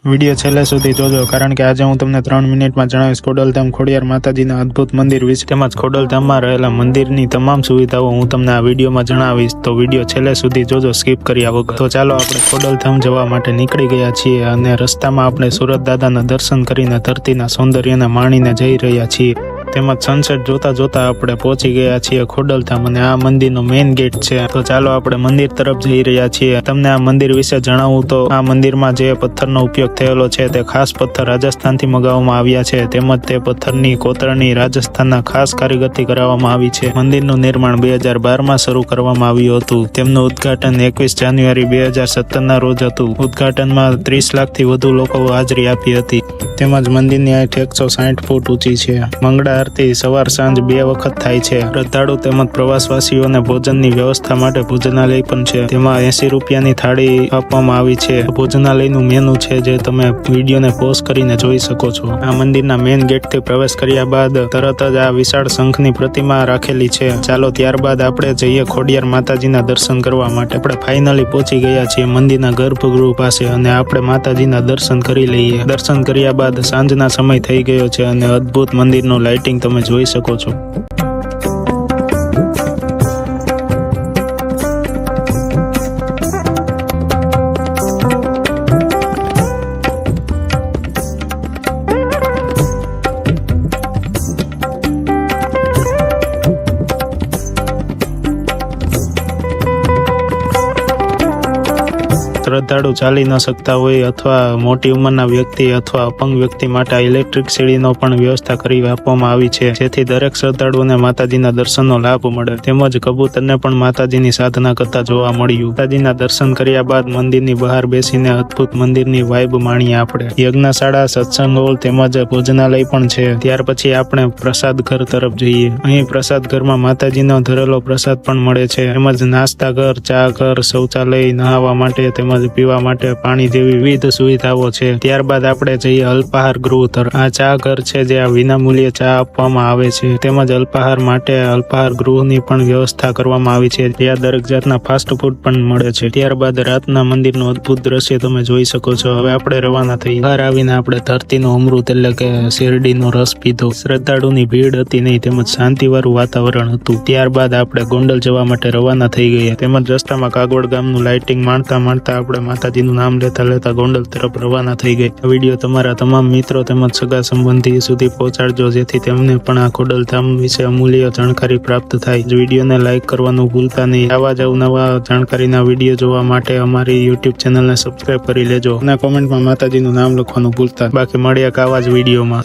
Video છેલ્લે સુધી જોજો, કારણ કે આજે હું તમને 3 મિનિટમાં જણાવીશ ખોડલધામ ખોડિયાર માતાજીના અદ્ભુત મંદિર વિશે તેમજ ખોડલધામમાં રહેલા મંદિરની તમામ સુવિધાઓ હું તમને આ વિડીયોમાં જણાવીશ. તો વિડીયો છેલ્લે સુધી જોજો, સ્કીપ કર્યા વગર. તો ચાલો આપણે ખોડલધામ જવા માટે નીકળી ગયા છીએ અને રસ્તામાં આપણે સુરત દાદાના દર્શન કરીને ધરતીના સૌંદર્યને માણીને જઈ રહ્યા છીએ. તેમજ સનસેટ જોતા જોતા આપણે પહોંચી ગયા છીએ ખોડલધામ અને આ મંદિરનો મેઇન ગેટ છે. તો ચાલો આપણે મંદિર તરફ જઈ રહ્યા છીએ. તમને આ મંદિર વિશે જણાવું તો આ મંદિરમાં જે પથ્થરનો ઉપયોગ થયેલો છે તે ખાસ પથ્થર રાજસ્થાનથી મંગાવવામાં આવ્યા છે. તેમજ તે પથ્થરની કોતરણી રાજસ્થાનના ખાસ કારીગરથી કરાવવામાં આવી છે. મંદિરનું નિર્માણ 2012માં શરૂ કરવામાં આવ્યું હતું. તેમનું ઉદ્ઘાટન 21 જાન્યુઆરી 2017ના રોજ હતું. ઉદ્ઘાટનમાં 30 લાખથી વધુ લોકો હાજરી આપી હતી. તેમજ મંદિરની હાઈટ 160 ફૂટ ઊંચી છે. મંગળા આરતી સવાર સાંજ 2 વખત થાય છે. શ્રદ્ધાળુ તેમજ પ્રવાસવાસીઓને ભોજનની વ્યવસ્થા માટે ભોજનાલય પણ છે. તેમાં 80 રૂપિયાની થાળી આપવામાં આવી છે. ભોજનાલયનું મેનુ છે જે તમે વિડીયોને પોઝ કરીને જોઈ શકો છો. આ મંદિરના મેઇન ગેટથી પ્રવેશ કર્યા બાદ તરત જ આ વિશાળ શંખની પ્રતિમા રાખેલી છે. ચાલો ત્યારબાદ આપણે જઈએ ખોડિયાર માતાજીના દર્શન કરવા માટે. આપણે ફાઇનલી પહોંચી ગયા છીએ મંદિરના ગર્ભગૃહ પાસે અને આપણે માતાજીના દર્શન કરી લઈએ. દર્શન કર્યા બાદ સાંજના સમય થઈ ગયો છે અને અદ્ભુત મંદિરનું લાઇટિંગ તમે જોઈ શકો છો. શ્રદ્ધાળુ ચાલી ન શકતા હોય અથવા મોટી ઉંમરના વ્યક્તિ અથવા અપંગ વ્યક્તિ માટે ઇલેક્ટ્રિક સીડીનો પણ વ્યવસ્થા કરી આપવામાં આવી છે, જેથી દરેક શ્રદ્ધાળુઓને માતાજીના દર્શનનો લાભ મળે. તેમજ કબૂતરને પણ માતાજીની સાધના કરતા જોવા મળ્યું. માતાજીના દર્શન કર્યા બાદ મંદિરની બહાર બેસીને અદ્ભુત મંદિરની વાઇબ માણીએ આપણે. યજ્ઞશાળા, સત્સંગ હોલ તેમજ ભોજનાલય પણ છે. ત્યાર પછી આપણે પ્રસાદ ઘર તરફ જઈએ. અહીં પ્રસાદ ઘરમાં માતાજીનો ધરેલો પ્રસાદ પણ મળે છે. તેમજ નાસ્તા ઘર, ચા ઘર, શૌચાલય, નહાવા માટે તેમજ પીવા માટે પાણી જેવી વિવિધ સુવિધાઓ છે. ત્યારબાદ આપણે જઈએ અલ્પાહાર ગૃહ તરફ. આ ચા ઘર છે જ્યાં વિનામૂલ્યે ચા આપવામાં આવે છે. તેમજ અલ્પાહાર માટે અલ્પાહાર ગૃહની પણ વ્યવસ્થા કરવામાં આવી છે, જ્યાં દરેક જાતના ફાસ્ટ ફૂડ પણ મળે છે. ત્યારબાદ રાતના મંદિરનું અદ્ભુત દ્રશ્ય તમે જોઈ શકો છો. હવે આપણે રવાના થઈ. બહાર આવીને આપણે ધરતીનું અમૃત એટલે કે શેરડીનો રસ પીધો. શ્રદ્ધાળુની ભીડ હતી નહીં, તેમજ શાંતિવાળું વાતાવરણ હતું. ત્યારબાદ આપણે ગોંડલ જવા માટે રવાના થઈ ગયા. તેમજ રસ્તામાં કાગવડ ગામનું લાઇટિંગ માણતા માણતા આપણે માતાજીનું નામ લેતા લેતા ગોંડલ તરફ રવાના થઈ ગઈ. વિડીયો તમારા તમામ મિત્રો તેમજ સગા સંબંધી સુધી પહોંચાડજો, જેથી તેમને પણ આ ખોડલધામ વિશે અમૂલ્ય જાણકારી પ્રાપ્ત થાય. વિડીયોને લાઈક કરવાનું ભૂલતા નહીં. આવા જ અવનવા જાણકારીના વિડીયો જોવા માટે અમારી યુટ્યુબ ચેનલને સબસ્ક્રાઇબ કરી લેજો અને કોમેન્ટમાં માતાજીનું નામ લખવાનું ભૂલતા. બાકી મળીએ આવા જ વિડીયોમાં.